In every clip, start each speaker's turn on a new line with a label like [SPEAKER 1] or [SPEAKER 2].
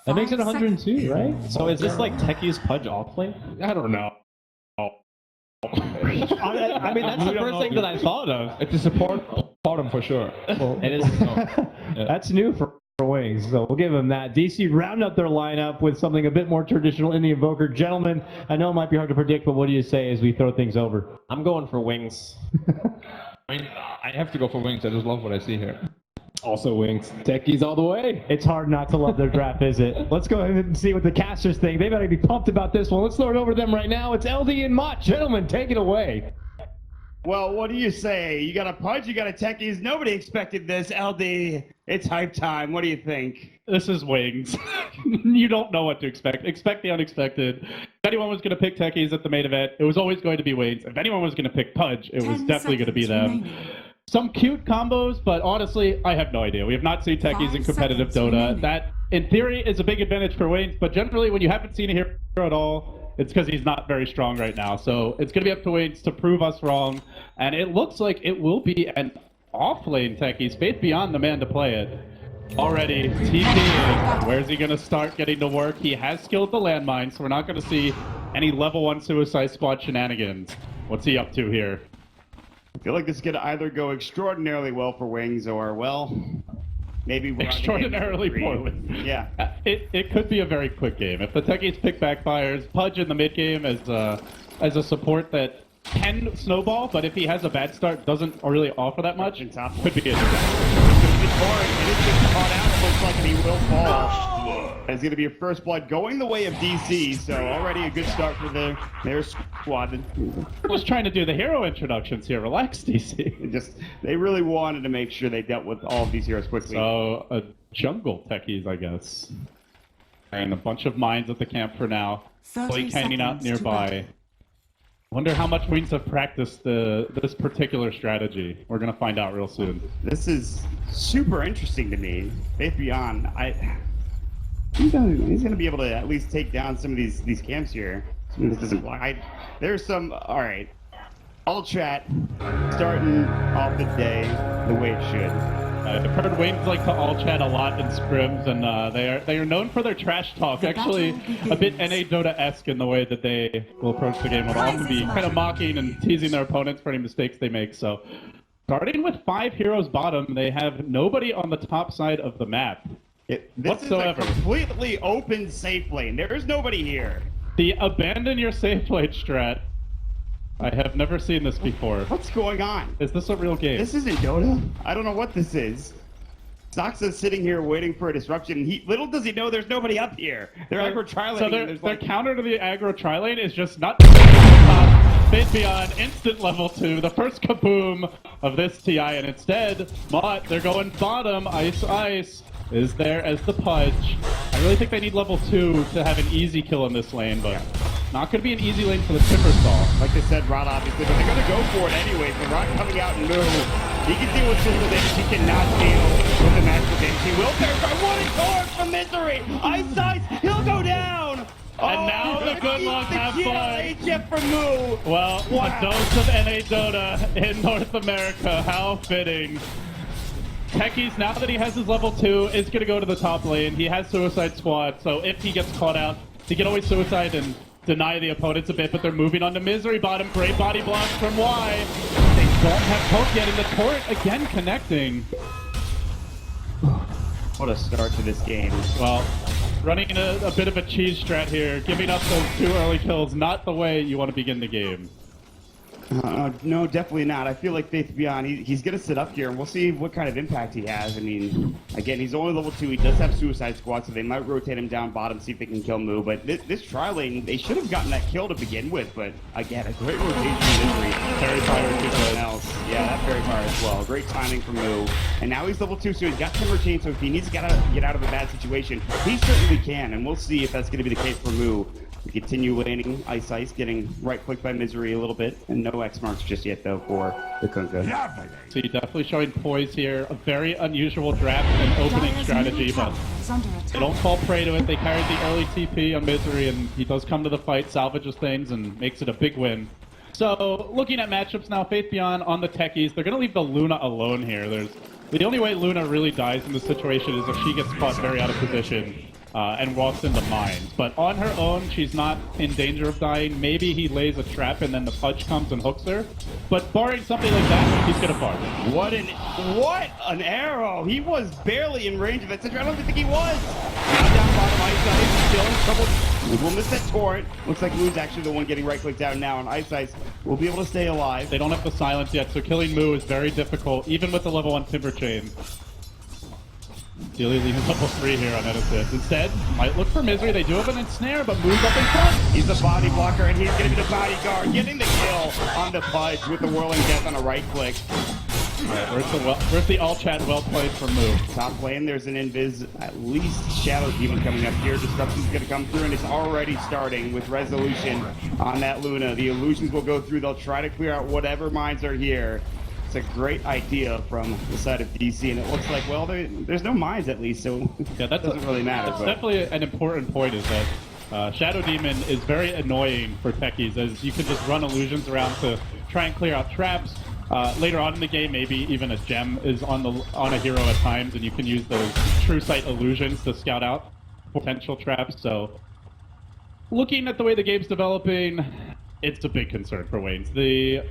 [SPEAKER 1] That makes it 102, right? So is this like Techie's Pudge offlane?
[SPEAKER 2] I don't know.
[SPEAKER 1] I mean, that's the first thing that I thought of.
[SPEAKER 2] It's a support bottom for sure.
[SPEAKER 1] Well, it is.
[SPEAKER 3] That's new for Wings, so we'll give them that. DC round up their lineup with something a bit more traditional in the Invoker. Gentlemen, I know it might be hard to predict, but what do you say as we throw things over?
[SPEAKER 1] I'm going for Wings.
[SPEAKER 2] I mean, I have to go for Wings. I just love what I see here.
[SPEAKER 4] Also Wings. Techies all the way.
[SPEAKER 3] It's hard not to love their draft, is it? Let's go ahead and see what the casters think. They better be pumped about this one. Let's throw it over to them right now. It's LD and Mott. Gentlemen, take it away.
[SPEAKER 5] Well, what do you say? You got a Pudge, you got a Techies. Nobody expected this. LD, it's hype time. What do you think?
[SPEAKER 6] This is Wings. You don't know what to expect. Expect the unexpected. If anyone was going to pick Techies at the main event, it was always going to be Wings. If anyone was going to pick Pudge, it was definitely going to be them. Some cute combos, but honestly, I have no idea. We have not seen Techies in competitive Dota. That, in theory, is a big advantage for Wings, but generally, when you haven't seen a hero at all, it's because he's not very strong right now. So it's going to be up to Wings to prove us wrong, and it looks like it will be an off-lane Techies. Faith Beyond the man to play it. Already TPing. Where's he going to start getting to work? He has skilled the landmine, so we're not going to see any level 1 Suicide Squad shenanigans. What's he up to here?
[SPEAKER 5] I feel like this could either go extraordinarily well for Wings or, well, maybe we're
[SPEAKER 6] extraordinarily poorly.
[SPEAKER 5] Yeah.
[SPEAKER 6] It could be a very quick game. If the Techies pick backfires, Pudge in the mid game as a support that can snowball, but if he has a bad start, doesn't really offer that much, could be good.
[SPEAKER 5] It's hard. It is just caught out. It looks like he will fall. It's going to be a first blood going the way of DC, so already a good start for their squad.
[SPEAKER 6] I was trying to do the hero introductions here. Relax, DC.
[SPEAKER 5] They really wanted to make sure they dealt with all of these heroes quickly.
[SPEAKER 6] So, a jungle Techies, I guess. And a bunch of mines at the camp for now. Blake hanging out nearby. Wonder how much Wings have practiced this particular strategy. We're going to find out real soon.
[SPEAKER 5] This is super interesting to me. Faith Beyond, he's going to be able to at least take down some of these camps here. This doesn't lie. There's some, all right. All chat starting off the day the way it should.
[SPEAKER 6] I've heard Wings like to all chat a lot in scrims, and they are known for their trash talk. Actually, a bit NA Dota-esque in the way that they will approach the game. Will often be kind of mocking and teasing their opponents for any mistakes they make. So, starting with 5 heroes bottom, they have nobody on the top side of the map.
[SPEAKER 5] This
[SPEAKER 6] whatsoever.
[SPEAKER 5] is a completely open safe lane. There is nobody here.
[SPEAKER 6] The abandon your safe lane strat. I have never seen this before.
[SPEAKER 5] What's going on?
[SPEAKER 6] Is this a real game?
[SPEAKER 5] This isn't Dota. I don't know what this is. Zoxa's sitting here waiting for a disruption. Little does he know there's nobody up here. They're aggro tri-laning.
[SPEAKER 6] So their counter to the aggro tri-lane is just not Faith Beyond, instant level 2, the first kaboom of this TI, and instead, Mott, they're going bottom, ice, is there as the Pudge. I really think they need level 2 to have an easy kill in this lane, but not going to be an easy lane for the Timbersaw.
[SPEAKER 5] Like they said, Rod obviously, but they're going to go for it anyway. So Rod coming out and move. He can deal with physical damage. He cannot deal with the magical damage. He will verify. What a card from Misery! Ice, he'll go down!
[SPEAKER 6] And now the good luck, have fun.
[SPEAKER 5] HF for Moo.
[SPEAKER 6] Well, a dose of NA Dota in North America. How fitting. Techies, now that he has his level 2, is going to go to the top lane. He has Suicide Squad, so if he gets caught out, he can always suicide and deny the opponents a bit, but they're moving on to Misery bottom. Great body block from Y. They don't have poke yet, and the turret again connecting.
[SPEAKER 5] What a start to this game.
[SPEAKER 6] Well, running a bit of a cheese strat here, giving up those 2 early kills, not the way you want to begin the game.
[SPEAKER 5] No, definitely not. I feel like Faith Beyond, he's going to sit up here, and we'll see what kind of impact he has. I mean, again, he's only level 2. He does have Suicide Squad, so they might rotate him down bottom, see if they can kill Moo. But this tri-lane, they should have gotten that kill to begin with. But, again, a great rotation Misery. Fairy Fire to someone else. Yeah, that Fairy Fire as well. Great timing from Moo. And now he's level 2, so he's got Timber Chain, so if he needs to get out of a bad situation, he certainly can. And we'll see if that's going to be the case for Moo. We continue laning Ice, getting right-clicked by Misery a little bit, and no X marks just yet, though, for the Kunkka.
[SPEAKER 6] So you're definitely showing poise here. A very unusual draft and opening strategy, but they don't fall prey to it. They carried the early TP on Misery, and he does come to the fight, salvages things, and makes it a big win. So, looking at matchups now, Faith Beyond on the Techies. They're going to leave the Luna alone here. The only way Luna really dies in this situation is if she gets caught very out of position. and walks into mines. But on her own, she's not in danger of dying. Maybe he lays a trap and then the Pudge comes and hooks her. But barring something like that, he's gonna farm.
[SPEAKER 5] What an arrow! He was barely in range of that. I don't think he was. Now down bottom, Ice Ice still in trouble. We'll miss that torrent. Looks like Moo's actually the one getting right-clicked down now, and Ice Ice will be able to stay alive.
[SPEAKER 6] They don't have the silence yet, so killing Moo is very difficult, even with the level 1 Timber Chain. Delia leaving level 3 here on Edison. Instead, might look for Misery. They do have an ensnare, but Moo's up in front.
[SPEAKER 5] He's the body blocker, and he's going to be the bodyguard, getting the kill on the Pudge with the Whirling Death on a right click.
[SPEAKER 6] All right, where's the all chat well played from Moo?
[SPEAKER 5] Top lane, there's an invis, at least Shadow Demon coming up here. Disruption's going to come through, and it's already starting with Resolution on that Luna. The illusions will go through. They'll try to clear out whatever mines are here. It's a great idea from the side of DC, and it looks like, well, there's no mines at least, so
[SPEAKER 6] yeah, that
[SPEAKER 5] doesn't really matter.
[SPEAKER 6] That's definitely an important point, is that Shadow Demon is very annoying for techies, as you can just run illusions around to try and clear out traps. Later on in the game, maybe even a gem is on a hero at times, and you can use those true sight illusions to scout out potential traps. So, looking at the way the game's developing, it's a big concern for Waynes. The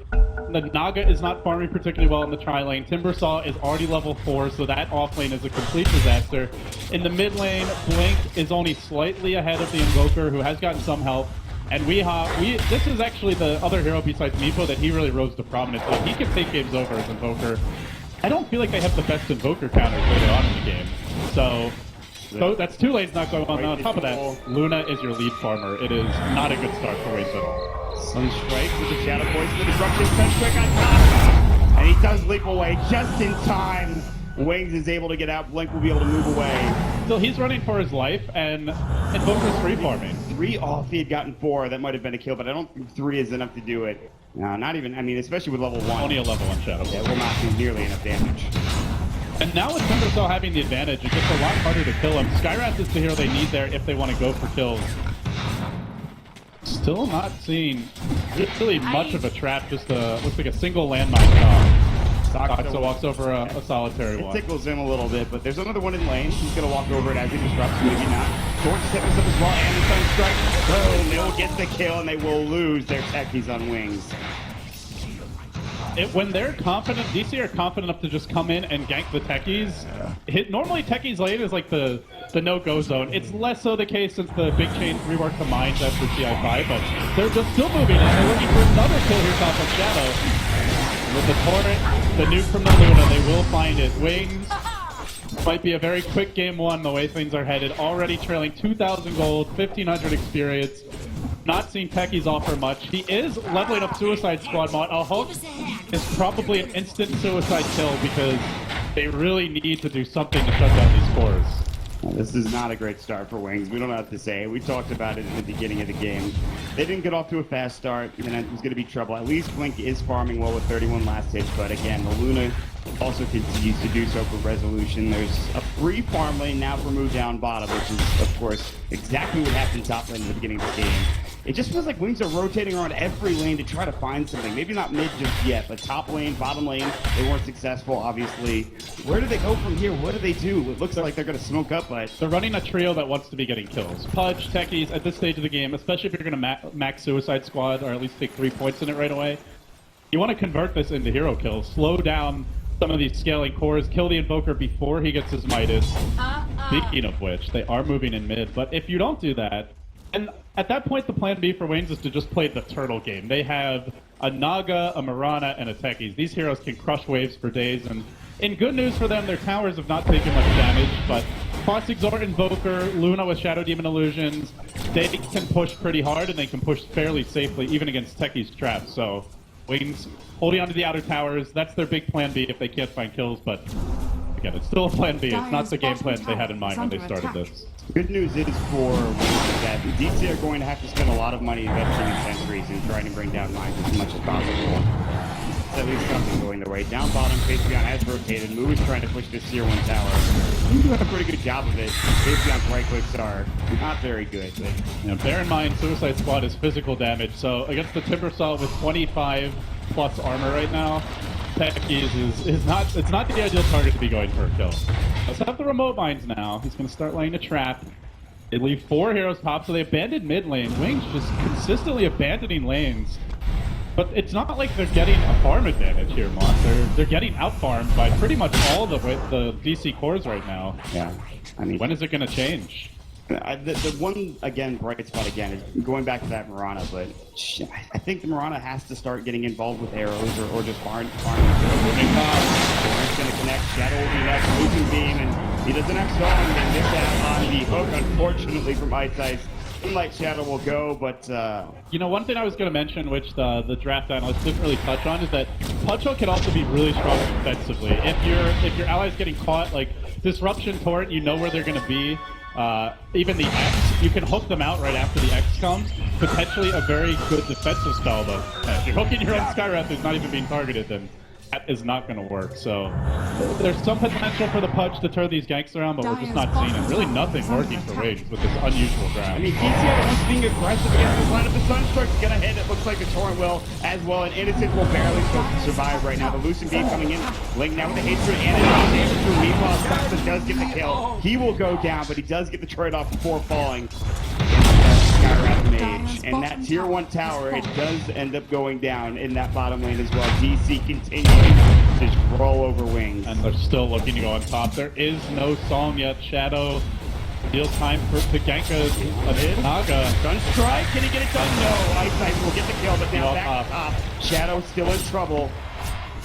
[SPEAKER 6] Naga is not farming particularly well in the tri lane. Timbersaw is already level 4, so that off lane is a complete disaster. In the mid lane, Blink is only slightly ahead of the Invoker, who has gotten some help. And this is actually the other hero besides Meepo that he really rose to prominence. So he can take games over as Invoker. I don't feel like they have the best Invoker counters later on in the game. So that's 2 lanes not going on. On top of that, Luna is your lead farmer. It is not a good start for Waynes at all.
[SPEAKER 5] Sunstrike with the Shadow Voice, the disruption, Sunstrike on top. And he does leap away just in time. Wings is able to get out. Blink will be able to move away.
[SPEAKER 6] So he's running for his life, and Invoker's free farming.
[SPEAKER 5] 3 off. If he had gotten 4, that might have been a kill, but I don't think 3 is enough to do it. No, not even. I mean, especially with level 1.
[SPEAKER 6] Only a level 1 Shadow.
[SPEAKER 5] Yeah, it will not do nearly enough damage.
[SPEAKER 6] And now with Timbersaw having the advantage, it gets a lot harder to kill him. Skywrath is the hero they need there if they want to go for kills. Still not seeing really much of a trap, just looks like a single landmine. Doxa walks over a solitary one.
[SPEAKER 5] It tickles him a little bit, but there's another one in lane. He's going to walk over it as he disrupts, maybe not. Torch steps up as well, and the Sunstrike. Boom, they will get the kill, and they will lose their techies on Wings.
[SPEAKER 6] When they're confident, DC are confident enough to just come in and gank the techies. Normally techies lane is like the no-go zone. It's less so the case since the big chain reworked the mines after TI5, but they're just still moving in. They're looking for another kill here top of Shadow. With the torrent, the nuke from the Luna, they will find it. Wings might be a very quick game 1 the way things are headed. Already trailing 2,000 gold, 1,500 experience. Not seeing techies offer much. He is leveling up Suicide Squad mod. A hook is probably an instant suicide kill because they really need to do something to shut down these cores.
[SPEAKER 5] Well, this is not a great start for Wings. We don't know what to say. We talked about it at the beginning of the game. They didn't get off to a fast start, and it was going to be trouble. At least Blink is farming well with 31 last hits, but again, the Luna also continues to do so for Resolution. There's a free farm lane now for Move down bottom, which is, of course, exactly what happened top lane at the beginning of the game. It just feels like Wings are rotating around every lane to try to find something. Maybe not mid just yet, but top lane, bottom lane, they weren't successful, obviously. Where do they go from here? What do they do? It looks like they're going to smoke up, but...
[SPEAKER 6] They're running a trio that wants to be getting kills. Pudge, techies, at this stage of the game, especially if you're going to max Suicide Squad, or at least take 3 points in it right away, you want to convert this into hero kills. Slow down some of these scaling cores, kill the Invoker before he gets his Midas. Speaking of which, they are moving in mid, but if you don't do that, and at that point, the plan B for Wings is to just play the turtle game. They have a Naga, a Mirana, and a Techies. These heroes can crush waves for days, and in good news for them, their towers have not taken much damage, but Cross Exort, Invoker, Luna with Shadow Demon Illusions, they can push pretty hard, and they can push fairly safely, even against Techies' traps. So Wings holding onto the outer towers, that's their big plan B if they can't find kills, but again, it's still a plan B. It's not the game plan they had in mind when they started this.
[SPEAKER 5] Good news is for Wings that DC are going to have to spend a lot of money investing in sentries and trying to bring down mines as much as possible. It's at least something going their way. Down bottom, Faceon has rotated. Moo is trying to push this tier 1 tower. He's doing a pretty good job of it. Faceon's right clicks are not very good. But...
[SPEAKER 6] bear in mind, Suicide Squad is physical damage, so against the Timbersaw with 25 plus armor right now, Techies is not the ideal target to be going for a kill. Let's have the remote mines now. He's going to start laying a trap. They leave 4 heroes top, so they abandoned mid lane. Wings just consistently abandoning lanes. But it's not like they're getting a farm advantage here, Mark. They're getting out-farmed by pretty much all the DC cores right now.
[SPEAKER 5] Yeah, I mean,
[SPEAKER 6] When is it going to change?
[SPEAKER 5] the one, again, bright spot again is going back to that Mirana, but I think the Mirana has to start getting involved with arrows or just farming. He's going to connect, Shadow will be next, losing beam, and he doesn't have Storm, they miss out on the hook, unfortunately, from Ice. Light Shadow will go, but
[SPEAKER 6] You know, one thing I was going to mention, which the draft analyst didn't really touch on, is that Punch Hook can also be really strong defensively. If your ally's getting caught, like Disruption Torrent, you know where they're going to be. Even the X, you can hook them out right after the X comes. Potentially a very good defensive spell, but if you're hooking your own Skywrath who's not even being targeted, then that is not going to work. So there's some potential for the Pudge to turn these ganks around, but we're just not seeing it. Really nothing working for Wings with this unusual draft.
[SPEAKER 5] I mean, DCI being aggressive against this lineup. The Sunstroke's going to hit. It looks like the Torrent will as well, and Innocent will barely survive right now. The Lucent Beam coming in, Link now with the Hatred and a damage through Meatball. Saxon does get the kill. He will go down, but he does get the trade-off before falling. Skywrath Mage, and that tier 1 tower, it does end up going down in that bottom lane as well. DC continues to just roll over Wings.
[SPEAKER 6] And they're still looking to go on top. There is no song yet. Shadow, deal time for to gank a Naga.
[SPEAKER 5] Sunstrike, can he get it done? No, Ice will get the kill, but now back top. Shadow still in trouble.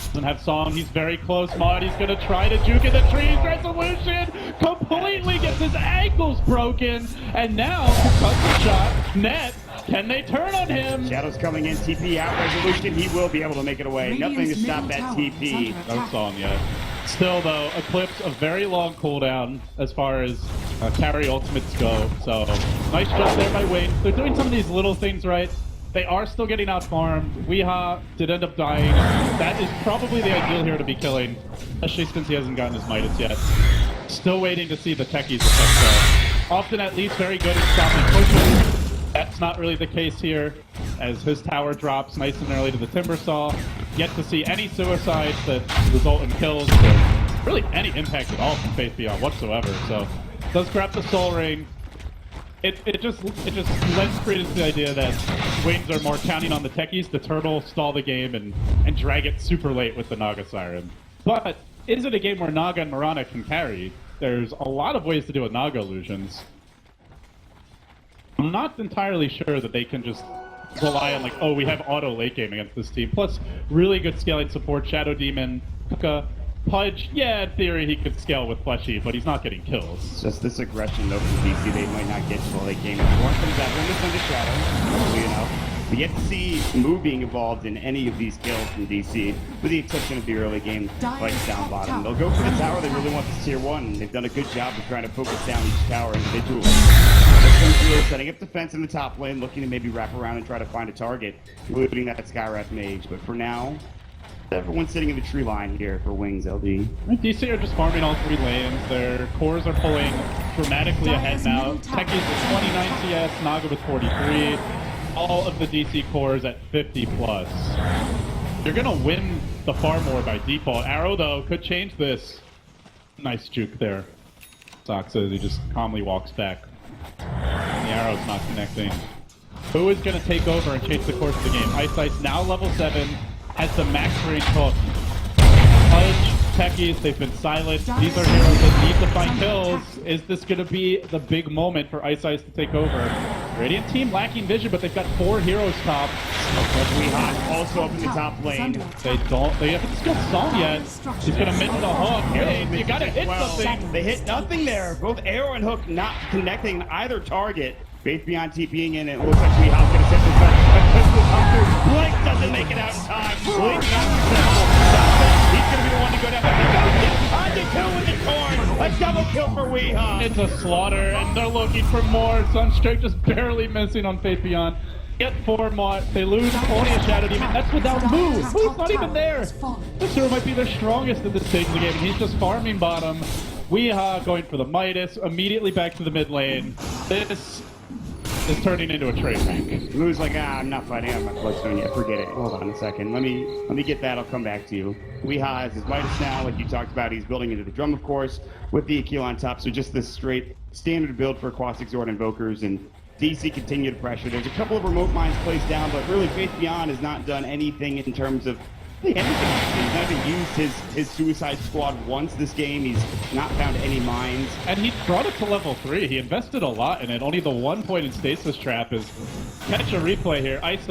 [SPEAKER 6] Doesn't have song, he's very close. Mod, he's gonna try to juke in the trees. Resolution completely gets his ankles broken, and now concussive shot. Net, can they turn on him?
[SPEAKER 5] Shadow's coming in, TP out, Resolution, he will be able to make it away. Nothing to stop that TP.
[SPEAKER 6] No song yet. Still though, Eclipse, a very long cooldown as far as carry ultimates go. So nice job there by Wayne. They're doing some of these little things right. They are still getting out-farmed. Weeha did end up dying. That is probably the ideal hero to be killing, especially since he hasn't gotten his Midas yet. Still waiting to see the techies effect though. Often at least very good at stopping pushes. That's not really the case here, as his tower drops nice and early to the Timbersaw. Yet to see any suicides that result in kills, or really any impact at all from Faith Beyond whatsoever. So, does grab the Soul Ring. It just lends credence to the idea that Wings are more counting on the techies to turtle, stall the game, and drag it super late with the Naga Siren. But is it a game where Naga and Mirana can carry? There's a lot of ways to deal with Naga illusions. I'm not entirely sure that they can just rely on like, oh, we have auto late game against this team. Plus, really good scaling support, Shadow Demon, Kuka, Pudge, yeah, in theory he could scale with Fleshy, but he's not getting kills.
[SPEAKER 5] It's just this aggression though from DC, they might not get to the late game. One comes out when this under Shadow, probably enough. We yet to see Moo being involved in any of these kills from DC, with the exception of the early game fights down bottom. They'll go for the tower, they really want this tier 1. They've done a good job of trying to focus down each tower individually. Really setting up defense in the top lane, looking to maybe wrap around and try to find a target, including that Skywrath Mage. But for now, everyone's sitting in the tree line here for Wings LD.
[SPEAKER 6] DC are just farming all 3 lanes. Their cores are pulling dramatically ahead now. Techies with 29 CS, Naga with 43. All of the DC cores at 50 plus. You're gonna win the farm war by default. Arrow though could change this. Nice juke there. Sock says he just calmly walks back. The arrow's not connecting. Who is going to take over and change the course of the game? Ice now level 7, has the max range hook. Pudge, techies, they've been silent. These are heroes that need to find kills. Is this going to be the big moment for Ice to take over? Radiant team lacking vision, but they've got 4 heroes top.
[SPEAKER 5] Weeha also up in the top lane.
[SPEAKER 6] They haven't skilled Song yet. He's going to miss the hook. Hey, you got to hit something.
[SPEAKER 5] They hit nothing there. Both arrow and hook not connecting either target. Faith Beyond TPing in, and it looks like Weeha's going to set this up. Blink doesn't make it out in time. Blink not successful. He's going to be the one to go down. On the kill with the Torn. A double kill for Weeha.
[SPEAKER 6] It's a slaughter, and they're looking for more. Sunstrike just barely missing on Faith Beyond. Get 4 more. They lose only a Shadow Demon. That's without Moo. Moo's not even there. This hero might be their strongest at this stage of the game, and he's just farming bottom. Weeha going for the Midas. Immediately back to the mid lane. This is turning into a trade bank.
[SPEAKER 5] Lou's like, I'm not fighting out my bloodstone yet. Forget it. Hold on a second. Let me get that. I'll come back to you. Weeha has his Midas now, like you talked about. He's building into the drum, of course, with the Akil on top. So just this straight standard build for Quastic Zord Invokers, and DC continue to pressure. There's a couple of remote mines placed down, but really Faith Beyond has not done anything in terms of anything. He's not even used his Suicide Squad once this game. He's not found any mines.
[SPEAKER 6] And he brought it to level 3. He invested a lot in it. Only the 1 point in Stasis Trap is catch a replay here. Ice.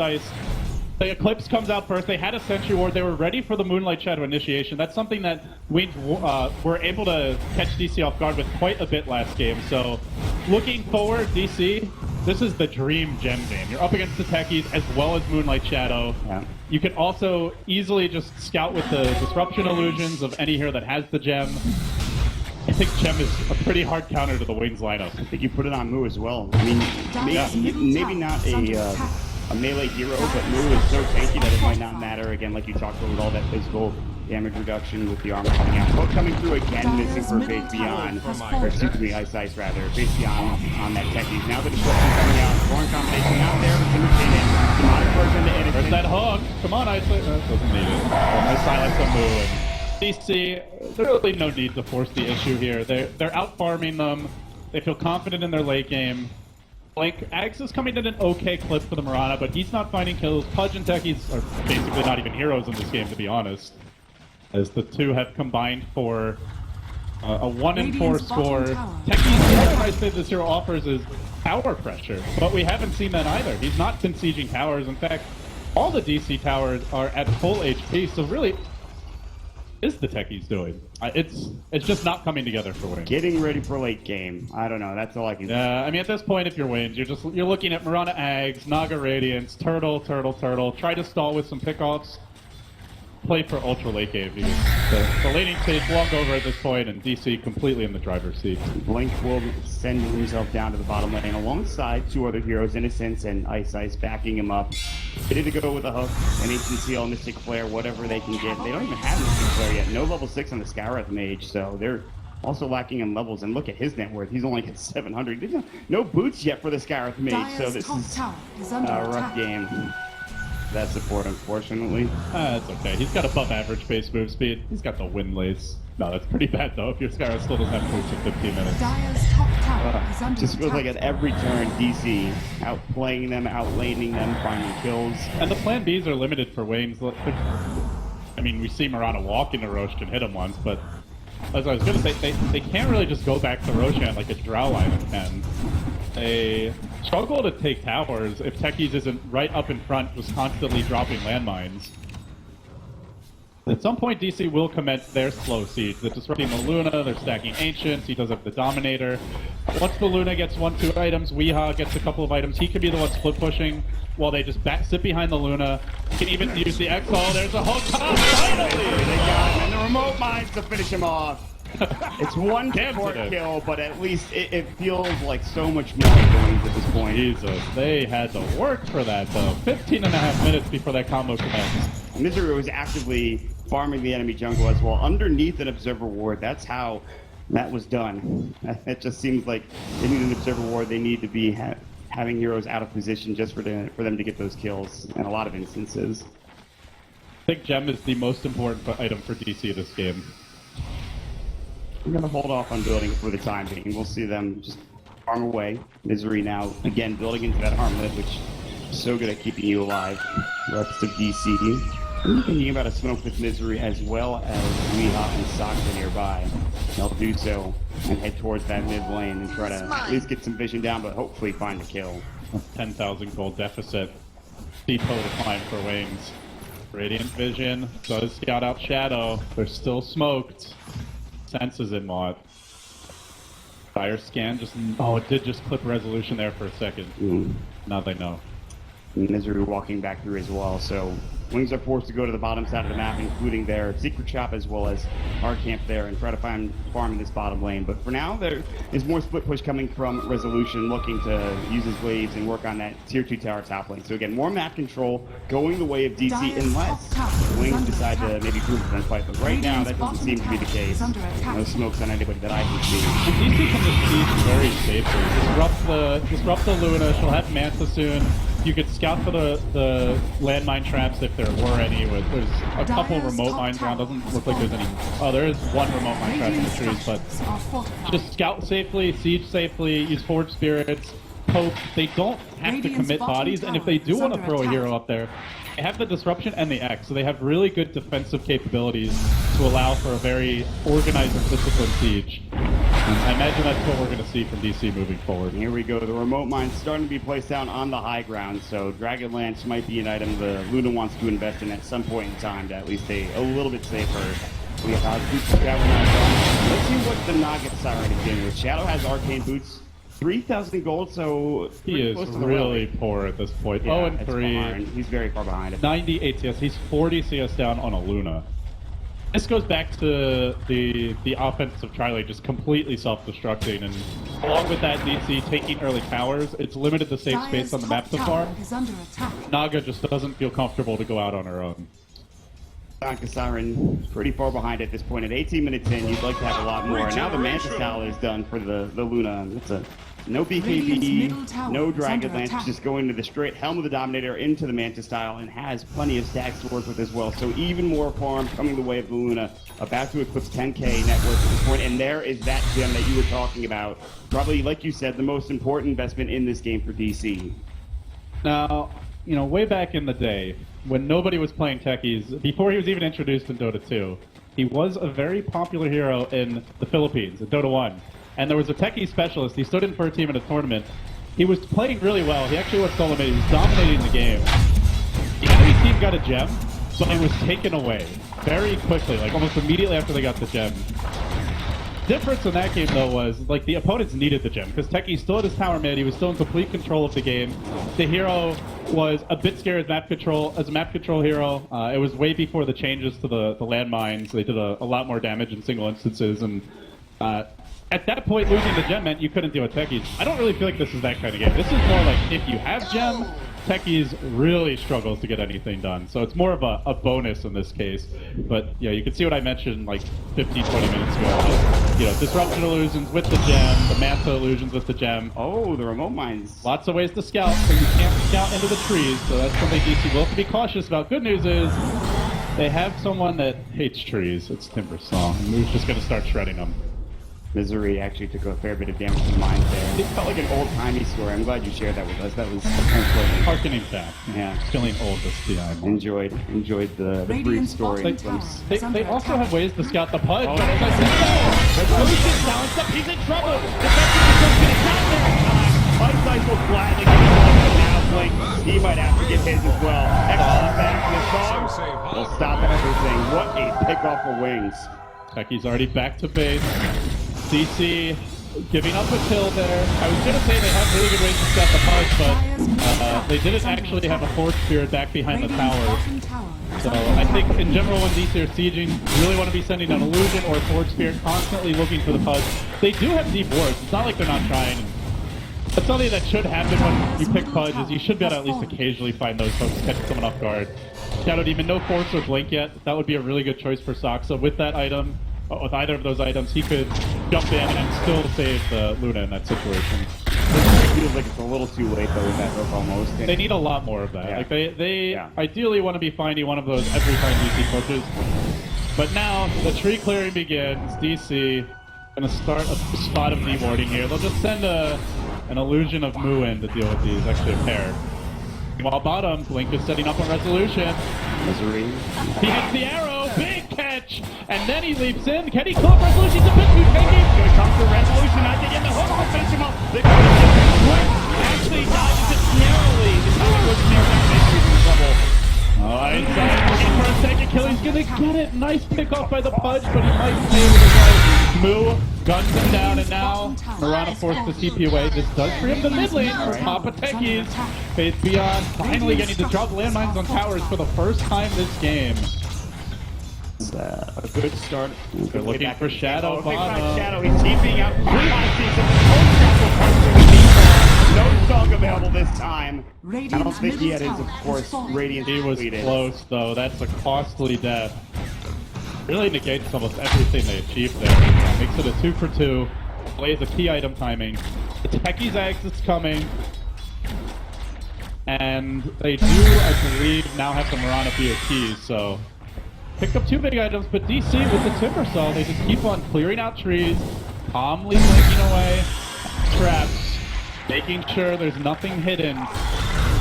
[SPEAKER 6] The Eclipse comes out first. They had a Sentry Ward. They were ready for the Moonlight Shadow initiation. That's something that we were able to catch DC off guard with quite a bit last game. So looking forward, DC, this is the dream gem game. You're up against the techies as well as Moonlight Shadow.
[SPEAKER 5] Yeah.
[SPEAKER 6] You can also easily just scout with the Disruption Illusions of any hero that has the gem. I think Gem is a pretty hard counter to the Wings lineup.
[SPEAKER 5] I think you put it on Moo as well. I mean, maybe not a melee hero, but Moo is so tanky that it might not matter. Again, like you talked about with all that physical damage reduction with the armor coming out. Both coming through again, missing for Faith Beyond, or excuse me, Ice rather. Faith Beyond on that techies. Now the Disruption coming out. Thorn combination out there. Demonic version to Innocent.
[SPEAKER 6] There's that hook. Come on, Ice. Doesn't need it. I silence the Moo. And DC, there's really no need to force the issue here. They're out farming them. They feel confident in their late game. Like, Axe is coming in an okay clip for the Mirana, but he's not finding kills. Pudge and Techies are basically not even heroes in this game, to be honest, as the two have combined for a 1-4 score. Techies, the other I say this hero offers is tower pressure, but we haven't seen that either. He's not besieging towers. In fact, all the DC towers are at full HP, so really, is the techies doing? It's just not coming together for Wings.
[SPEAKER 5] Getting ready for late game. I don't know. That's all I can say.
[SPEAKER 6] Yeah, I mean, at this point, if you're Wings, you're looking at Mirana Ags, Naga Radiance, Turtle. Try to stall with some pickoffs. Play for ultra late game because the laning stage long over at this point, and DC completely in the driver's seat.
[SPEAKER 5] Blink will send himself down to the bottom lane alongside two other heroes, Innocence and Ice backing him up. Ready to go with a hook, an Ancient Seal, Mystic Flare, whatever they can get. They don't even have Mystic Flare yet. No level 6 on the Scoureth Mage, so they're also lacking in levels. And look at his net worth. He's only got 700. No boots yet for the Scoureth Mage, so this is a rough game. That support, unfortunately.
[SPEAKER 6] That's okay. He's got above average base move speed. He's got the wind lace. No, that's pretty bad though. If your Skyra still doesn't have boots in 15 minutes.
[SPEAKER 5] Just feels like at every turn, DC outplaying them, outlaning them, finding kills.
[SPEAKER 6] And the plan Bs are limited for Wings. I mean, we see Mirana walk into Roshan and hit him once, but as I was going to say, they can't really just go back to Roshan like a Drow lineup can. They struggle to take towers if Techies isn't right up in front, just constantly dropping landmines. At some point, DC will commence their slow siege. They're disrupting the Luna, they're stacking Ancients, he does have the Dominator. Once the Luna gets 1-2 items, Weeha gets a couple of items, he could be the one split pushing while they just sit behind the Luna. He can even use the Exalt. There's a hook. Finally!
[SPEAKER 5] They got him, and the remote mines to finish him off. It's one support kill, but at least it feels like so much more going at this point.
[SPEAKER 6] Jesus, they had to work for that though. 15.5 minutes before that combo commenced.
[SPEAKER 5] Misery was actively farming the enemy jungle as well, underneath an Observer Ward. That's how that was done. It just seems like they need an Observer Ward. They need to be having heroes out of position just for them to get those kills in a lot of instances.
[SPEAKER 6] I think Gem is the most important item for DC this game.
[SPEAKER 5] I'm going to hold off on building for the time being. We'll see them just farm away. Misery now, again, building into that armlet, which is so good at keeping you alive. Rest of DC. I'm thinking about a smoke with Misery as well as Weeha and Sakta nearby. They'll do so and head towards that mid lane and try to at least get some vision down, but hopefully find a kill.
[SPEAKER 6] 10,000 gold deficit. Depot decline for Wings. Radiant Vision does scout out Shadow. They're still smoked. Senses in mod. Fire scan just... Oh, it did just clip resolution there for a second. Now they know.
[SPEAKER 5] Misery walking back through as well. So Wings are forced to go to the bottom side of the map, including their secret shop as well as our camp there, and try to farm in this bottom lane. But for now, there is more split push coming from Resolution, looking to use his waves and work on that tier 2 tower top lane. So again, more map control going the way of DC, unless Wings decide to maybe prove them fight. But right now, that doesn't seem to be the case. No smokes on anybody that I can see.
[SPEAKER 6] And DC can just siege very safely. Disrupt the Luna. She'll have Manta soon. You could scout for the landmine traps if there were any. There's a couple remote mines around. Doesn't look like there's any. Oh, there is one remote mine trap in the trees, but just scout safely, siege safely, use forge spirits, poke. They don't have to commit bodies, and if they do want to throw a hero up there, they have the disruption and the X, so they have really good defensive capabilities to allow for a very organized and disciplined siege. I imagine that's what we're going to see from DC moving forward.
[SPEAKER 5] Here we go. The remote mine's starting to be placed down on the high ground, so Dragon Lance might be an item the Luna wants to invest in at some point in time to at least stay a little bit safer. We have boots of Let's see what the Nugget Siren is dealing with. Shadow has arcane boots. 3,000 gold, so
[SPEAKER 6] he is really poor at this point.
[SPEAKER 5] Yeah,
[SPEAKER 6] 0-3.
[SPEAKER 5] He's very far behind it.
[SPEAKER 6] 90 ATS. He's 40 CS down on a Luna. This goes back to the offensive tri-lane just completely self-destructing, and along with that, DC taking early towers, it's limited the safe space on the map to farm. Naga just doesn't feel comfortable to go out on her own.
[SPEAKER 5] Nugget Siren pretty far behind at this point. At 18 minutes in, you'd like to have a lot more. And now the Mantis Tower is done for the Luna. It's a no BKB, no Dragon Lance, just going to the straight Helm of the Dominator into the Mantis Style, and has plenty of stacks to work with as well. So even more farm coming the way of the Luna, about to eclipse 10k net worth at this point. And there is that gem that you were talking about. Probably, like you said, the most important investment in this game for DC.
[SPEAKER 6] Now, you know, way back in the day, when nobody was playing techies, before he was even introduced in Dota 2, he was a very popular hero in the Philippines, in Dota 1. And there was a techie specialist. He stood in for a team in a tournament. He was playing really well. He actually went solo mid. He was dominating the game. The enemy team got a gem, but it was taken away very quickly, like almost immediately after they got the gem. Difference in that game, though, was like the opponents needed the gem because Techie still had his tower mid. He was still in complete control of the game. The hero was a bit scared as a map control hero. It was way before the changes to the landmines. They did a lot more damage in single instances, and at that point, losing the gem meant you couldn't deal with techies. I don't really feel like this is that kind of game. This is more like if you have gem, techies really struggles to get anything done. So it's more of a bonus in this case. But yeah, you can see what I mentioned like 15, 20 minutes ago. Just, you know, disruption illusions with the gem, the Manta illusions with the gem.
[SPEAKER 5] Oh, the remote mines.
[SPEAKER 6] Lots of ways to scout, so you can't scout into the trees. So that's something DC will have to be cautious about. Good news is they have someone that hates trees. It's Timber's song. And Moo's just going to start shredding them.
[SPEAKER 5] Misery actually took a fair bit of damage to mines there. It felt like an old-timey story. I'm glad you shared that with us. That was important.
[SPEAKER 6] Harkening back.
[SPEAKER 5] Yeah.
[SPEAKER 6] Feeling old this TI.
[SPEAKER 5] Enjoyed the brief story.
[SPEAKER 6] They also have ways to scout the Pudge, but as I said, Resolution balanced up. He's in trouble. Defensive is going to count there.
[SPEAKER 5] Ice Ice will gladly get involved now. Blink, he might have to get his as well. Excellent back in the song. Will stop everything. What a pickoff for Wings.
[SPEAKER 6] Techie's already back to base. DC giving up a kill there. I was going to say they have really good ways to scout the Pudge, but they didn't actually have a Force Spirit back behind the tower. So I think in general when DC are sieging, you really want to be sending an Illusion or a Force Spirit, constantly looking for the Pudge. They do have deep wards. It's not like they're not trying. That's something that should happen when you pick Pudge, is you should be able to at least occasionally find those folks catching someone off guard. Shadow Demon, no Force or Blink yet. That would be a really good choice for Soxa. With that item, with either of those items, he could jump in and still save the Luna in that situation.
[SPEAKER 5] It feels like it's a little too late though with that hook almost.
[SPEAKER 6] They need a lot more of that.
[SPEAKER 5] Yeah.
[SPEAKER 6] Like they ideally want to be finding one of those every time DC pushes. But now the tree clearing begins. DC gonna start a spot of dewarding here. They'll just send an illusion of Moo in to deal with these, actually a pair. While bottom, Blink is setting up a Resolution.
[SPEAKER 5] Misery.
[SPEAKER 6] He hits the arrow, big catch, and then he leaps in. Can he clip Resolution? He's a bit too tanky.
[SPEAKER 5] Here comes the Resolution. I think in the hook will finish him up. They're going to get quick. Actually, dodges it narrowly. The tower was near that. Misery's in trouble.
[SPEAKER 6] Inside, looking for a second kill. He's gonna get it. Nice pick off by the Pudge, but he might stay with his life. Moo guns him down, and now Marana forced the CP away. This does free up the mid lane for Papa Techies. Faith Beyond finally getting to drop landmines on towers for the first time this game.
[SPEAKER 5] A good start.
[SPEAKER 6] They're looking for Shadow
[SPEAKER 5] They find
[SPEAKER 6] Bottom.
[SPEAKER 5] Shadow. He's keeping up. We want to see some no song available this time. I don't think he had his, of course, Radiance
[SPEAKER 6] He was
[SPEAKER 5] completed.
[SPEAKER 6] close, though. That's a costly death. Really negates almost everything they achieved there. Makes it a 2 for 2. Plays a key item timing. The Techies exit's coming. And they do, I believe, now have the Marana POTs, so... Picked up 2 big items, but DC with the Timber Saw, they just keep on clearing out trees, calmly blinking away traps, making sure there's nothing hidden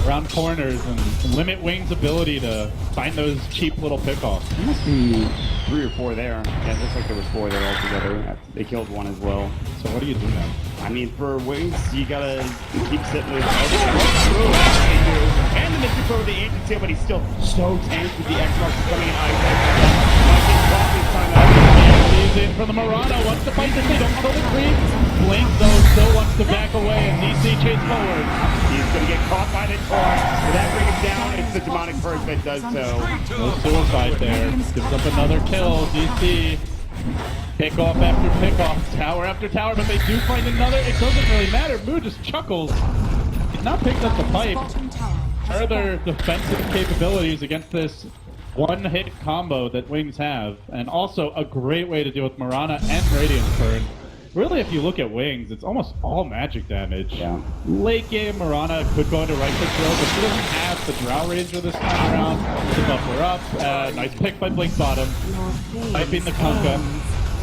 [SPEAKER 6] around corners, and limit Wing's ability to find those cheap little pickoffs.
[SPEAKER 5] There must be 3 or 4 there. Yeah, it looks like there was 4 there altogether. They killed 1 as well.
[SPEAKER 6] So what do you do now?
[SPEAKER 5] I mean, for Wings, you gotta keep sitting with and the Mystery Pro with the agency, but he's still so tense with the X-Marks coming in high.
[SPEAKER 6] He's in for the Marana, wants to fight the thing, don't kill the creep. Blink, though, still wants to back away, and DC chase forward.
[SPEAKER 5] He's gonna get caught by the torch. Will that bring him down? It's the demonic purge that does so.
[SPEAKER 6] No suicide there. Gives up another kill. DC. Pick off after pick off. Tower after tower, but they do find another. It doesn't really matter. Moo just chuckles. He's not picked up the pipe. Further defensive capabilities against this one-hit combo that Wings have. And also a great way to deal with Marana and Radiance Burn. Really, if you look at Wings, it's almost all magic damage.
[SPEAKER 5] Yeah.
[SPEAKER 6] Late game, Marana could go into right click throw, but she doesn't have the Drow Ranger this time around to buff her up. Nice pick by Blink Bottom. Typing the Kunkka.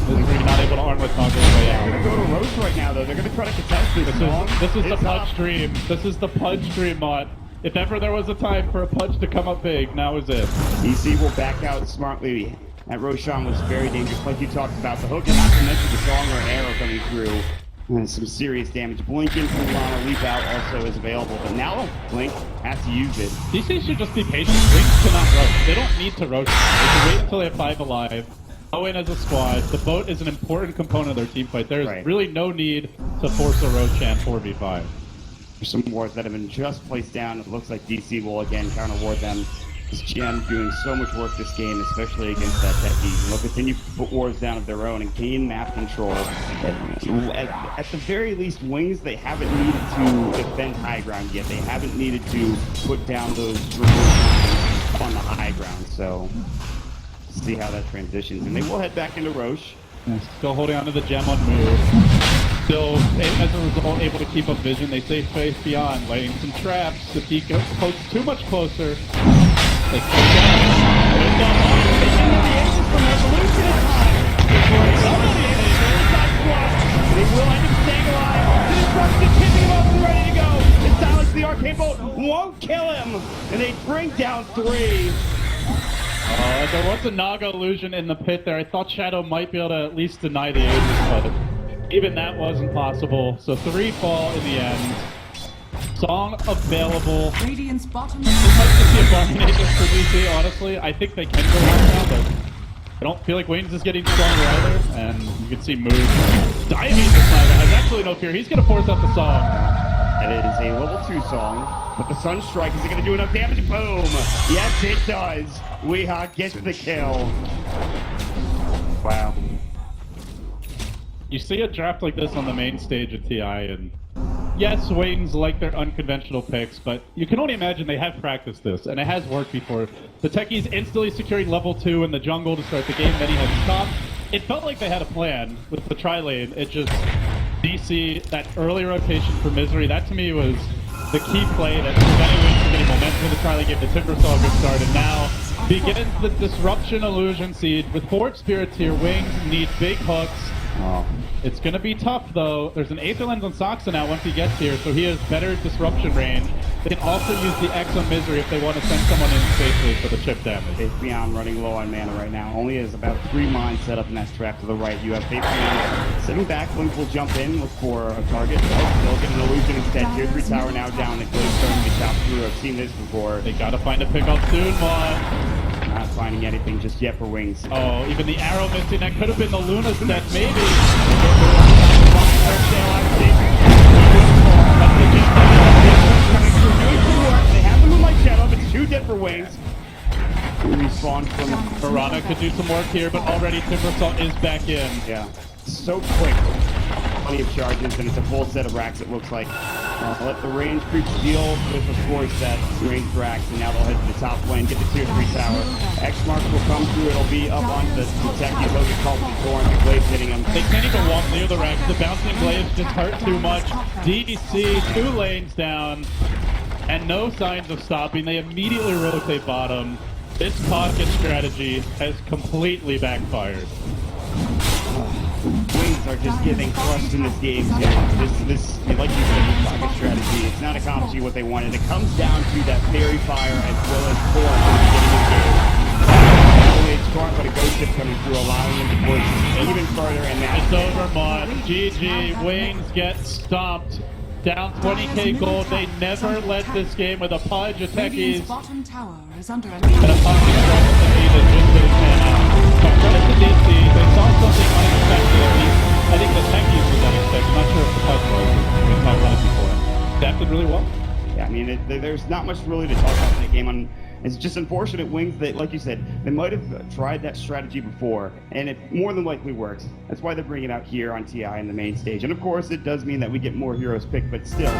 [SPEAKER 6] Misery not able to arm with Kunkka his way
[SPEAKER 5] They're
[SPEAKER 6] out.
[SPEAKER 5] gonna go to Roche right now, though. They're gonna try to contest this song.
[SPEAKER 6] This is the
[SPEAKER 5] It's
[SPEAKER 6] Pudge
[SPEAKER 5] up.
[SPEAKER 6] stream. This is the Pudge stream, Mott. If ever there was a time for a Pudge to come up big, now is it.
[SPEAKER 5] DC will back out smartly. That Roshan was very dangerous, like you talked about. The hook, and not to mention the song or an arrow coming through. And some serious damage. Blink in from Lana, Leap Out also is available, but now Blink has to use it.
[SPEAKER 6] DC should just be patient. Wings cannot rush. They don't need to rush. They can wait until they have 5 alive. Go in as a squad. The boat is an important component of their team fight. There's really no need to force a Roshan 4v5.
[SPEAKER 5] There's some wards that have been just placed down. It looks like DC will again counter ward them. This GM doing so much work this game, especially against that Techie. They'll continue to put wards down of their own and gain map control. At the very least, Wings, they haven't needed to defend high ground yet. They haven't needed to put down those reverse on the high ground. So, see how that transitions. And they will head back into Roche.
[SPEAKER 6] Still holding on to the gem on move. Still, as a result, able to keep up vision. They stay Faith Beyond, lighting some traps. If he goes too much closer, they slow down. They
[SPEAKER 5] will end up staying alive. The destruction picking him up and ready to go. The silence of the arcane bolt won't kill him. And they bring down 3.
[SPEAKER 6] There was a Naga illusion in the pit there. I thought Shadow might be able to at least deny the Aegis, but even that wasn't possible. So 3 fall in the end. Song available.
[SPEAKER 7] Radiant's bottom.
[SPEAKER 6] This might just be a bargain Aegis for DC, honestly. I think they can go right now, but I don't feel like Wings is getting stronger either. And you can see Mood diving this time. Has absolutely no fear. He's going to force out the song.
[SPEAKER 5] And it is a level 2 song, but the Sunstrike, is it going to do enough damage? Boom! Yes, it does. Weehawk gets the kill. Wow.
[SPEAKER 6] You see a draft like this on the main stage of TI, and yes, Wings like their unconventional picks, but you can only imagine they have practiced this, and it has worked before. The Techies instantly securing level 2 in the jungle to start the game, then he had stopped. It felt like they had a plan with the tri-lane. It just... DC, that early rotation for Misery, that to me was the key play that prevented Wings from getting momentum in the trial. They gave the Timber Saw a good start, and now begins the Disruption Illusion Seed. With 4 Spirits here, Wings need big hooks. It's going to be tough, though. There's an Aether Lens on Soxa now once he gets here, so he has better disruption range. They can also use the X on Misery if they want to send someone in safely for the chip damage.
[SPEAKER 5] Faith Beyond running low on mana right now. Only has about 3 mines set up in that trap to the right. You have Faith Beyond sitting back. Blink will jump in, look for a target. Oh, they'll get an illusion instead. Tier 3 tower now down. The Glade's starting to be chopped through. I've seen this before.
[SPEAKER 6] They got to find a pickup soon, Mon.
[SPEAKER 5] Not finding anything just yet for Wings.
[SPEAKER 6] Oh, even the arrow missing. That could have been the Luna set, maybe.
[SPEAKER 5] They have the Moonlight Shadow, but it's too dead for Wings. Respawn from
[SPEAKER 6] Piranha could do some work here, but already Timbersaw is back in.
[SPEAKER 5] Yeah, so quick. Plenty of charges, and it's a full set of racks, it looks like. Let the range creeps deal with a score set, range racks, and now they'll head to the top lane, get the tier 3 tower. X-Mark will come through, it'll be up onto the detective, he'll get called to the door, and the Glade's hitting him.
[SPEAKER 6] They can't even walk near the racks. The bouncing blades just hurt too much. DC, 2 lanes down, and no signs of stopping. They immediately rotate bottom. This pocket strategy has completely backfired.
[SPEAKER 5] Wings are just getting crushed in this game too. This, like you said, this pocket strategy, it's not accomplishing what they wanted. It comes down to that fairy fire as well as Torrent at the beginning of the game. Not only it's Torrent, but a ghost ship coming through, allowing him to push even further, and now
[SPEAKER 6] It's over, Mon. GG. Wings get stomped. Down 20k gold. They never led this game with a Pudge, a Techies,
[SPEAKER 7] bottom tower is under
[SPEAKER 6] and a pocket strategy that just didn't pan out. But credit to DC. They saw something unexpected. At least I think the Techies was unexpected. I'm not sure if the Pudge was. We've talked about it before. Adapted really well.
[SPEAKER 5] yeah, I mean, there's not much really to talk about in that game. It's just unfortunate, Wings, that, like you said, they might have tried that strategy before, and it more than likely works. That's why they're bringing it out here on TI in the main stage. And of course, it does mean that we get more heroes picked, but still.